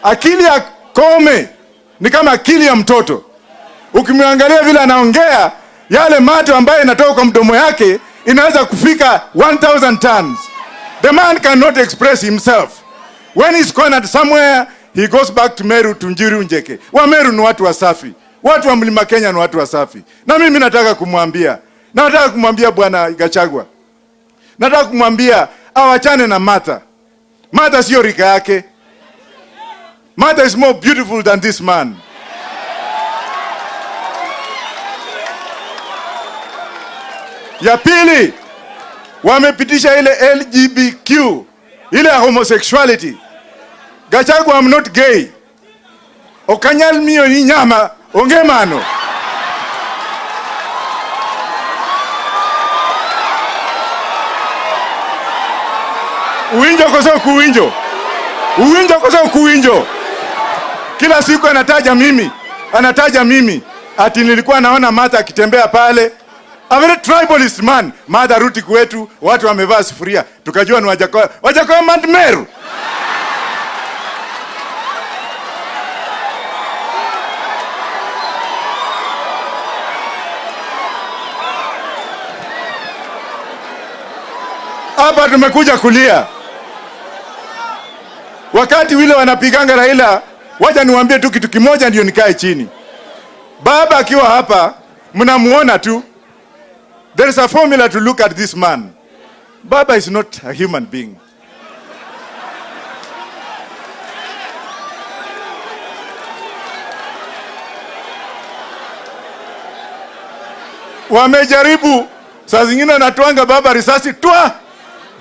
Akili ya Koome ni kama akili ya mtoto. Ukimwangalia vile anaongea, yale mate ambayo inatoka kwa mdomo yake inaweza kufika 1000 tons. The man cannot express himself. When he's cornered somewhere, he goes back to Meru, to Njiri Unjeke. Wa Meru ni watu wasafi. Watu wa Mlima Kenya ni watu wasafi. Na mimi nataka kumwambia Bwana Gachagua. Nataka kumwambia awachane na Martha. Martha sio rika yake. Martha is more beautiful than this man. Ya pili, wamepitisha ile LGBTQ, ile homosexuality. Gachagua, I'm not gay. Okanyal miyo ni nyama, ongemano. Uwinjo kosa kuwinjo. Uwinjo kosa kuwinjo. Kila siku anataja mimi. Ati nilikuwa naona Martha akitembea pale. A very tribalist man. Martha ruti kwetu, watu wamevaa sufuria. Tukajua ni Wajackoyah. Wajackoyah Meru. Hapa tumekuja kulia. Wakati wile wanapiganga Raila, wacha niwaambie tu kitu kimoja ndio nikae chini. Baba akiwa hapa, mnamuona tu. There is a formula to look at this man. Baba is not a human being. Wamejaribu, saa zingine anatuanga baba risasi twa.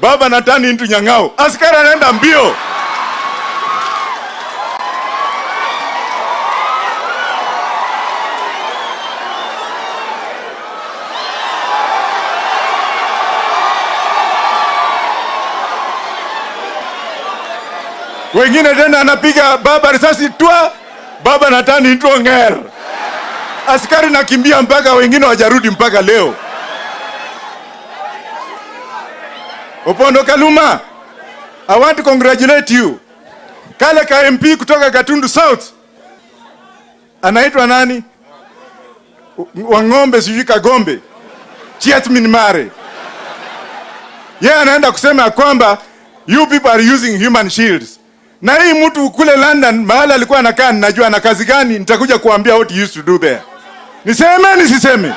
Baba natani into nyangao. Askari anaenda mbio. Wengine tena anapiga baba risasi twa. Baba natani into nger. Askari nakimbia mpaka wengine wajarudi mpaka leo. Opondo Kaluma, I want to congratulate you. Kale ka MP kutoka Gatundu South. Anaitwa nani? Wangombe sijui Kagombe. Chiatmin Mare. Yeye anaenda kusema kwamba you people are using human shields. Na hii mtu kule London mahali alikuwa anakaa, najua na kazi gani, nitakuja kuambia what he used to do there. Nisiseme.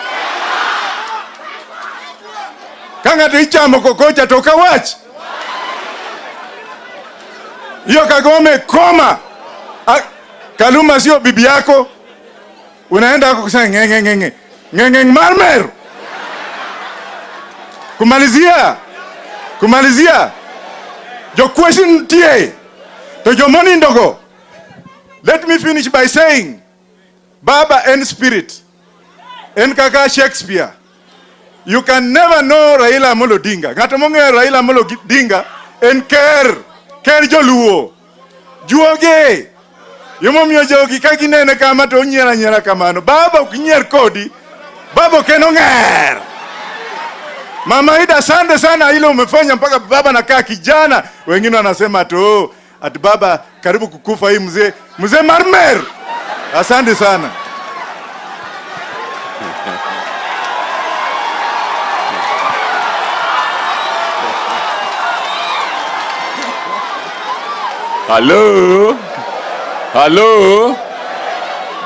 Kanga tuicha mkokocha toka watch. Hiyo Kagome koma. Kaluma sio bibi yako. Unaenda kusema ngenge marmer. Kumalizia. Your question tie. To your money ndogo. Let me finish by saying, Baba and Spirit, and Kaka Shakespeare, you can never know Raila Amolo Odinga. Ngatamonge Raila Amolo Odinga and care joluo. Juoge. Yomomyo jogi kaginene kama to nyera kamano. Baba ukinyer kodi, baba kenonger. Mama Ida, asante sana ile umefanya mpaka baba nakaa kijana. Wengine wanasema tu ati baba karibu kukufa hii mzee marmer. Asante sana. Hello.